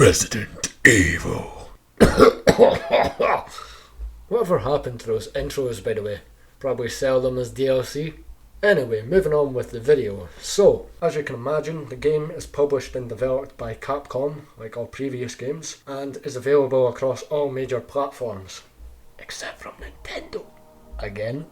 Resident Evil. Whatever happened to those intros, by the way? Probably sell them as DLC. Anyway, moving on with the video. So, as you can imagine, the game is published and developed by Capcom, like all previous games, and is available across all major platforms. Except from Nintendo. Again.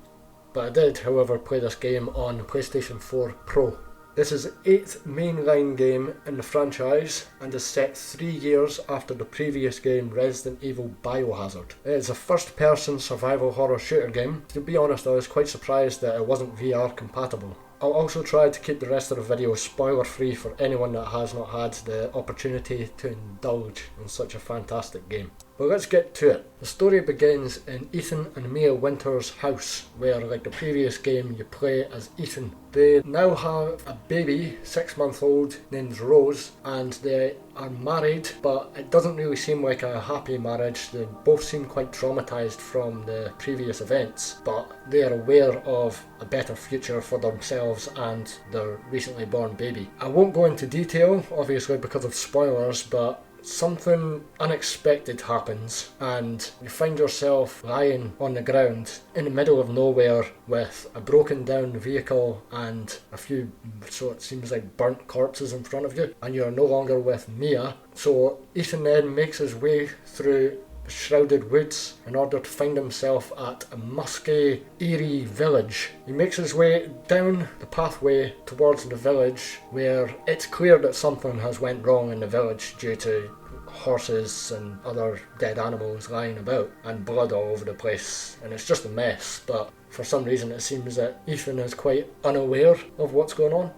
But I did, however, play this game on PlayStation 4 Pro. This is the 8th mainline game in the franchise and is set 3 years after the previous game Resident Evil Biohazard. It is a first-person survival horror shooter game. To be honest, I was quite surprised that it wasn't VR compatible. I'll also try to keep the rest of the video spoiler free for anyone that has not had the opportunity to indulge in such a fantastic game. But let's get to it. The story begins in Ethan and Mia Winter's house, where, like the previous game, you play as Ethan. They now have a baby, 6-month-old, named Rose, and they are married, but it doesn't really seem like a happy marriage. They both seem quite traumatised from the previous events, but they are aware of a better future for themselves and their recently born baby. I won't go into detail, obviously because of spoilers, but something unexpected happens and you find yourself lying on the ground in the middle of nowhere with a broken down vehicle and a few, so it seems like, burnt corpses in front of you, and you're no longer with Mia. So Ethan then makes his way through shrouded woods in order to find himself at a musky, eerie village. He makes his way down the pathway towards the village, where it's clear that something has went wrong in the village due to horses and other dead animals lying about and blood all over the place, and it's just a mess. But for some reason it seems that Ethan is quite unaware of what's going on.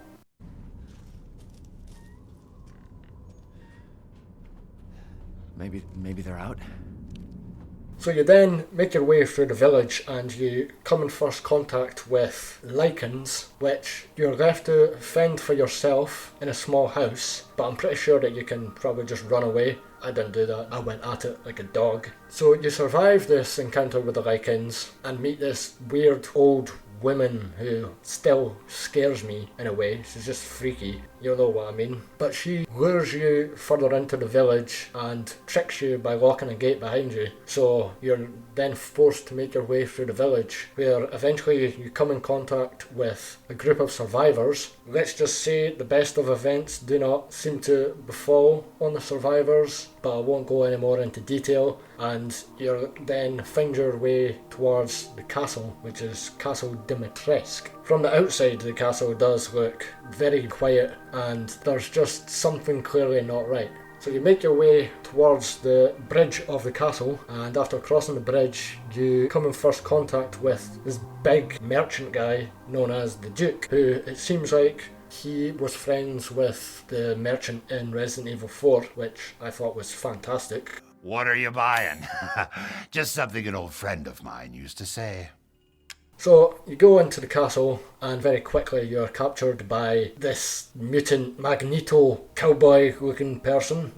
Maybe they're out. So you then make your way through the village and you come in first contact with lichens, which you're left to fend for yourself in a small house, but I'm pretty sure that you can probably just run away. I didn't do that, I went at it like a dog. So you survive this encounter with the lichens and meet this weird old woman who still scares me in a way. She's just freaky, you'll know what I mean. But she lures you further into the village and tricks you by locking a gate behind you. So you're then forced to make your way through the village, where eventually you come in contact with a group of survivors. Let's just say the best of events do not seem to befall on the survivors, but I won't go any more into detail. And you then find your way towards the castle, which is Castle Dimitrescu. From the outside, the castle does look very quiet and there's just something clearly not right. So you make your way towards the bridge of the castle, and after crossing the bridge you come in first contact with this big merchant guy known as the Duke, who it seems like he was friends with the merchant in Resident Evil 4, which I thought was fantastic. What are you buying? Just something an old friend of mine used to say. So you go into the castle and very quickly you're captured by this mutant Magneto cowboy looking person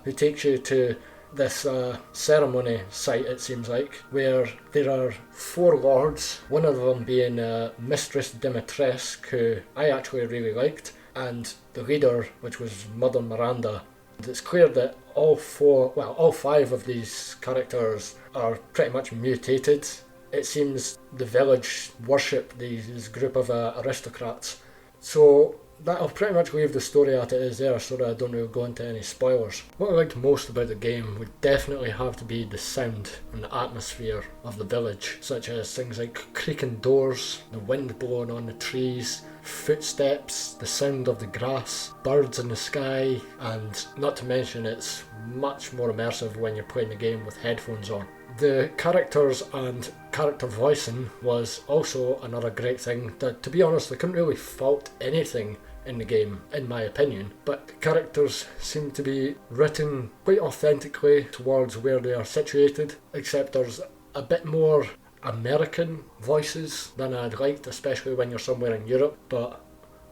who takes you to this ceremony site, it seems like, where there are 4 lords, one of them being Mistress Dimitrescu, who I actually really liked, and the leader, which was Mother Miranda. And it's clear that all 5 of these characters are pretty much mutated. It seems the village worship this group of aristocrats. So that'll pretty much leave the story at it is there, so that I don't really go into any spoilers. What I liked most about the game would definitely have to be the sound and the atmosphere of the village, such as things like creaking doors, the wind blowing on the trees, footsteps, the sound of the grass, birds in the sky, and not to mention it's much more immersive when you're playing the game with headphones on. The characters and character voicing was also another great thing. That, to be honest, I couldn't really fault anything in the game, in my opinion, but the characters seem to be written quite authentically towards where they are situated, except there's a bit more American voices than I'd liked, especially when you're somewhere in Europe. But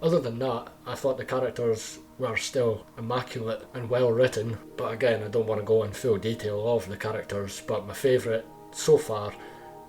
other than that, I thought the characters were still immaculate and well written. But again, I don't want to go in full detail of the characters, but my favourite so far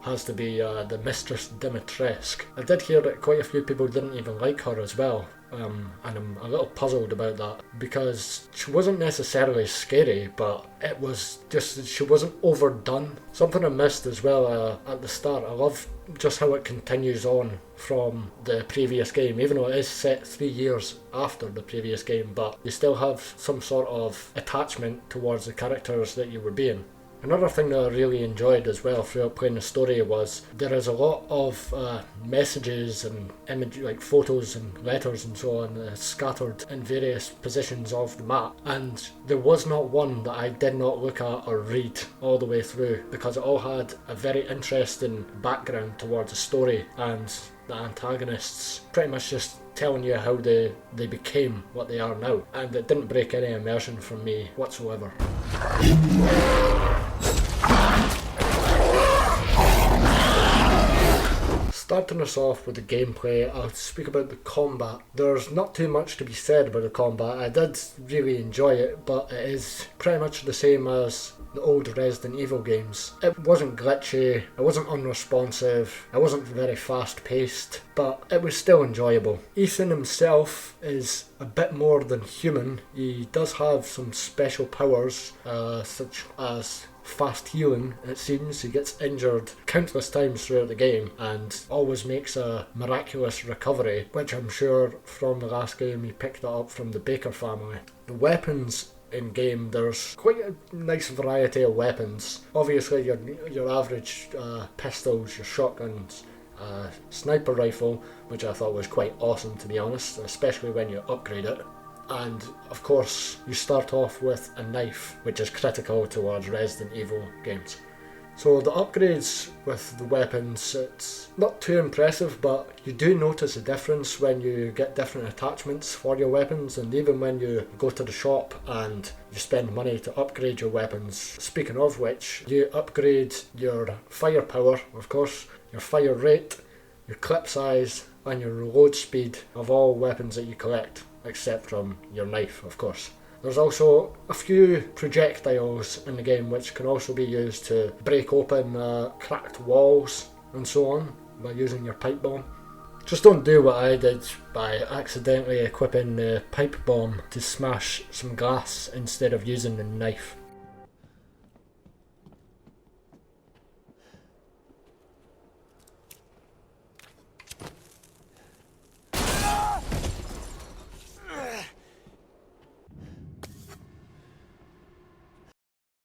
has to be the Mistress Dimitrescu. I did hear that quite a few people didn't even like her as well, and I'm a little puzzled about that, because she wasn't necessarily scary, but it was just, she wasn't overdone. Something I missed as well at the start, I love just how it continues on from the previous game, even though it is set 3 years after the previous game, but you still have some sort of attachment towards the characters that you were being. Another thing that I really enjoyed as well throughout playing the story was there is a lot of messages and like photos and letters and so on scattered in various positions of the map, and there was not one that I did not look at or read all the way through, because it all had a very interesting background towards the story and the antagonists pretty much just telling you how they became what they are now, and it didn't break any immersion from me whatsoever. Starting us off with the gameplay, I'll speak about the combat. There's not too much to be said about the combat. I did really enjoy it, but it is pretty much the same as the old Resident Evil games. It wasn't glitchy, it wasn't unresponsive, it wasn't very fast paced, but it was still enjoyable. Ethan himself is a bit more than human. He does have some special powers, such as fast healing. It seems he gets injured countless times throughout the game and always makes a miraculous recovery, which I'm sure from the last game he picked that up from the Baker family. The weapons in game, there's quite a nice variety of weapons. Obviously your average pistols, your shotguns, sniper rifle, which I thought was quite awesome to be honest, especially when you upgrade it. And of course you start off with a knife, which is critical towards Resident Evil games. So the upgrades with the weapons, it's not too impressive, but you do notice a difference when you get different attachments for your weapons, and even when you go to the shop and you spend money to upgrade your weapons. Speaking of which, you upgrade your firepower, of course, your fire rate, your clip size and your reload speed of all weapons that you collect, except from your knife, of course. There's also a few projectiles in the game which can also be used to break open cracked walls and so on by using your pipe bomb. Just don't do what I did by accidentally equipping the pipe bomb to smash some glass instead of using the knife.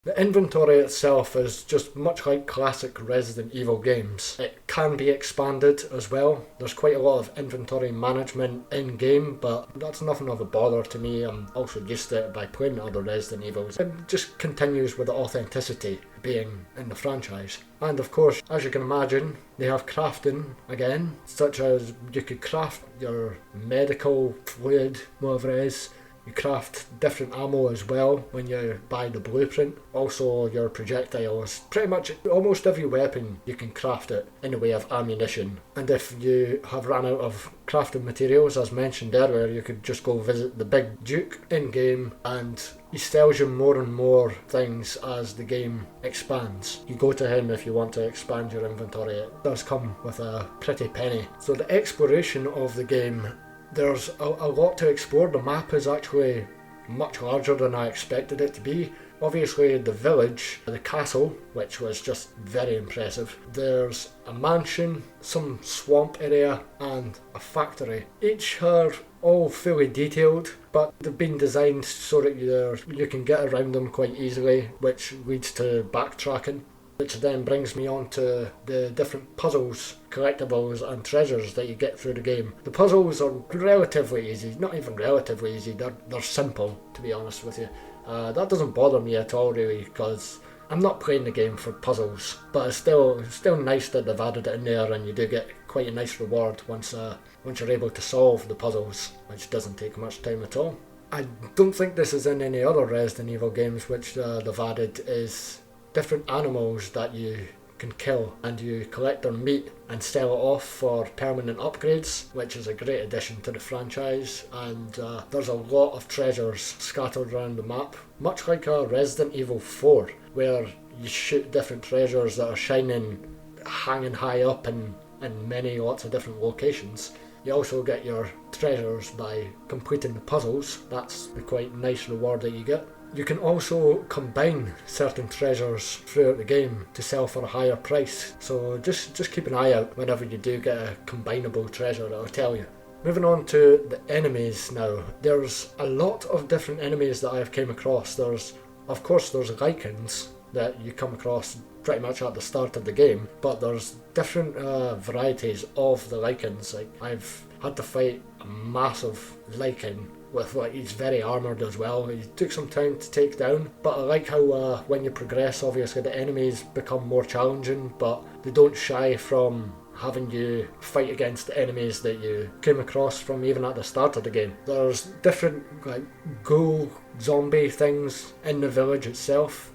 The inventory itself is just much like classic Resident Evil games. It can be expanded as well. There's quite a lot of inventory management in game, but that's nothing of a bother to me. I'm also used to it by playing other Resident Evils. It just continues with the authenticity being in the franchise. And of course, as you can imagine, they have crafting again, such as you could craft your medical fluid, whatever it is. You craft different ammo as well when you buy the blueprint. Also your projectiles. Pretty much almost every weapon you can craft it in the way of ammunition. And if you have run out of crafting materials, as mentioned earlier, you could just go visit the Big Duke in game, and he sells you more and more things as the game expands. You go to him if you want to expand your inventory. It does come with a pretty penny. So the exploration of the game, there's a lot to explore. The map is actually much larger than I expected it to be. Obviously the village, the castle, which was just very impressive. There's a mansion, some swamp area and a factory. Each are all fully detailed, but they've been designed so that you can get around them quite easily, which leads to backtracking. Which then brings me on to the different puzzles, collectibles and treasures that you get through the game. The puzzles are relatively easy, not even relatively easy, they're simple, to be honest with you. That doesn't bother me at all really, because I'm not playing the game for puzzles, but it's still nice that they've added it in there, and you do get quite a nice reward once you're able to solve the puzzles, which doesn't take much time at all. I don't think this is in any other Resident Evil games which they've added, is different animals that you can kill, and you collect their meat and sell it off for permanent upgrades, which is a great addition to the franchise. And there's a lot of treasures scattered around the map, much like Resident Evil 4, where you shoot different treasures that are shining, hanging high up in lots of different locations. You also get your treasures by completing the puzzles. That's the quite nice reward that you get. You can also combine certain treasures throughout the game to sell for a higher price, so just keep an eye out whenever you do get a combinable treasure, it'll tell you. Moving on to the enemies now. There's a lot of different enemies that I've came across. Of course there's Lycans that you come across pretty much at the start of the game, but there's different varieties of the Lycans. Like, I've had to fight a massive Lycan with, like, he's very armoured as well. He took some time to take down, but I like how when you progress, obviously the enemies become more challenging, but they don't shy from having you fight against the enemies that you came across from even at the start of the game. There's different like ghoul zombie things in the village itself.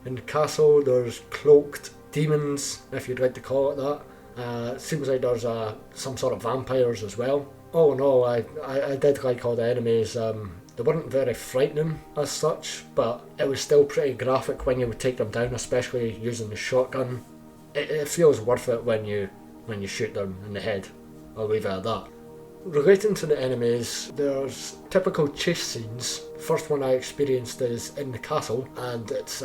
In the castle there's cloaked demons, if you'd like to call it that. It seems like there's some sort of vampires as well. Oh no, I did like all the enemies. They weren't very frightening as such, but it was still pretty graphic when you would take them down, especially using the shotgun. It feels worth it when you shoot them in the head. I'll leave it at that. Relating to the enemies, there's typical chase scenes. First one I experienced is in the castle, and it's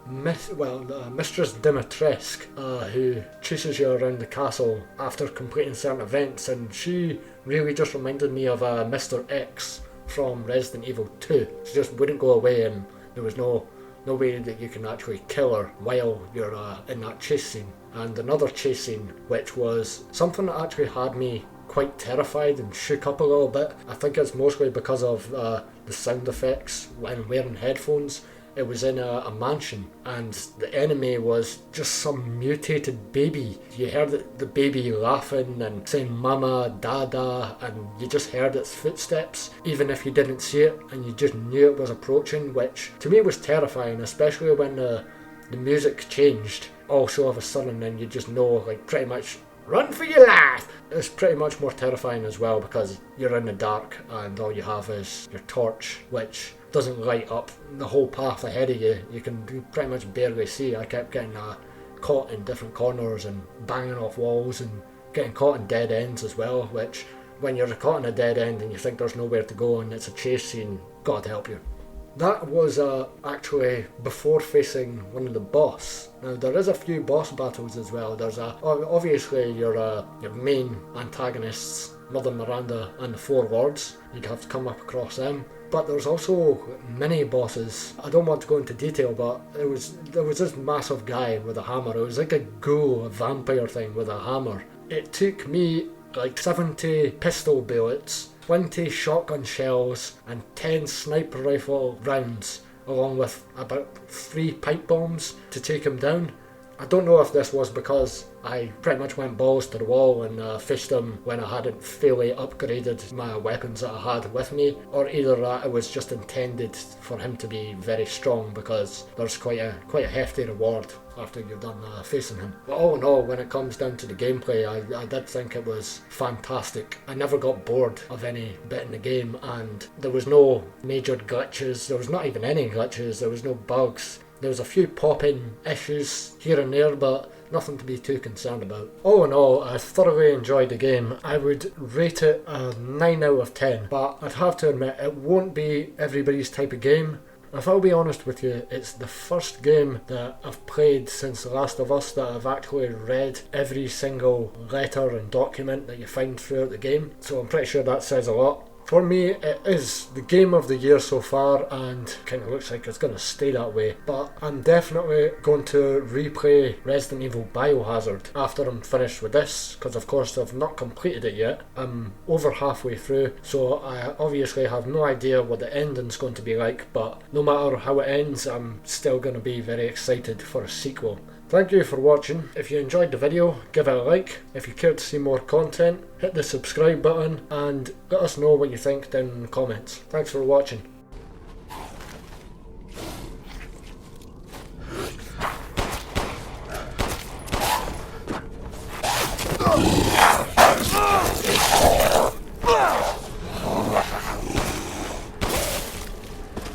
Mistress Dimitrescu who chases you around the castle after completing certain events, and she really just reminded me of Mr. X from Resident Evil 2. She just wouldn't go away, and there was no way that you can actually kill her while you're in that chase scene. And another chase scene, which was something that actually had me quite terrified and shook up a little bit. I think it's mostly because of the sound effects when wearing headphones. It was in a mansion, and the enemy was just some mutated baby. You heard the baby laughing and saying mama, dada, and you just heard its footsteps, even if you didn't see it, and you just knew it was approaching, which to me was terrifying, especially when the music changed also of a sudden, and you just know, like, pretty much run for your life. It's pretty much more terrifying as well because you're in the dark and all you have is your torch, which doesn't light up the whole path ahead of you. You can pretty much barely see. I kept getting caught in different corners and banging off walls and getting caught in dead ends as well, which when you're caught in a dead end and you think there's nowhere to go and it's a chase scene, God help you. That was actually before facing one of the boss. Now there is a few boss battles as well. There's obviously your main antagonists, Mother Miranda and the Four Lords. You'd have to come up across them. But there's also mini bosses. I don't want to go into detail, but there was this massive guy with a hammer. It was like a ghoul, a vampire thing with a hammer. It took me like 70 pistol bullets, 20 shotgun shells and 10 sniper rifle rounds, along with about 3 pipe bombs to take him down. I don't know if this was because I pretty much went balls to the wall and fished him when I hadn't fully upgraded my weapons that I had with me, or either it was just intended for him to be very strong because there's quite a hefty reward after you're done facing him. But all in all, when it comes down to the gameplay, I did think it was fantastic. I never got bored of any bit in the game, and there was no major glitches, there was not even any glitches, there was no bugs. There was a few pop-in issues here and there, but nothing to be too concerned about. All in all, I thoroughly enjoyed the game. I would rate it a 9 out of 10, but I'd have to admit it won't be everybody's type of game. If I'll be honest with you, it's the first game that I've played since The Last of Us that I've actually read every single letter and document that you find throughout the game, so I'm pretty sure that says a lot. For me, it is the game of the year so far, and kind of looks like it's going to stay that way. But I'm definitely going to replay Resident Evil Biohazard after I'm finished with this, because of course I've not completed it yet. I'm over halfway through, so I obviously have no idea what the ending's going to be like, but no matter how it ends, I'm still going to be very excited for a sequel. Thank you for watching. If you enjoyed the video, give it a like. If you care to see more content, hit the subscribe button and let us know what you think down in the comments. Thanks for watching. Oh!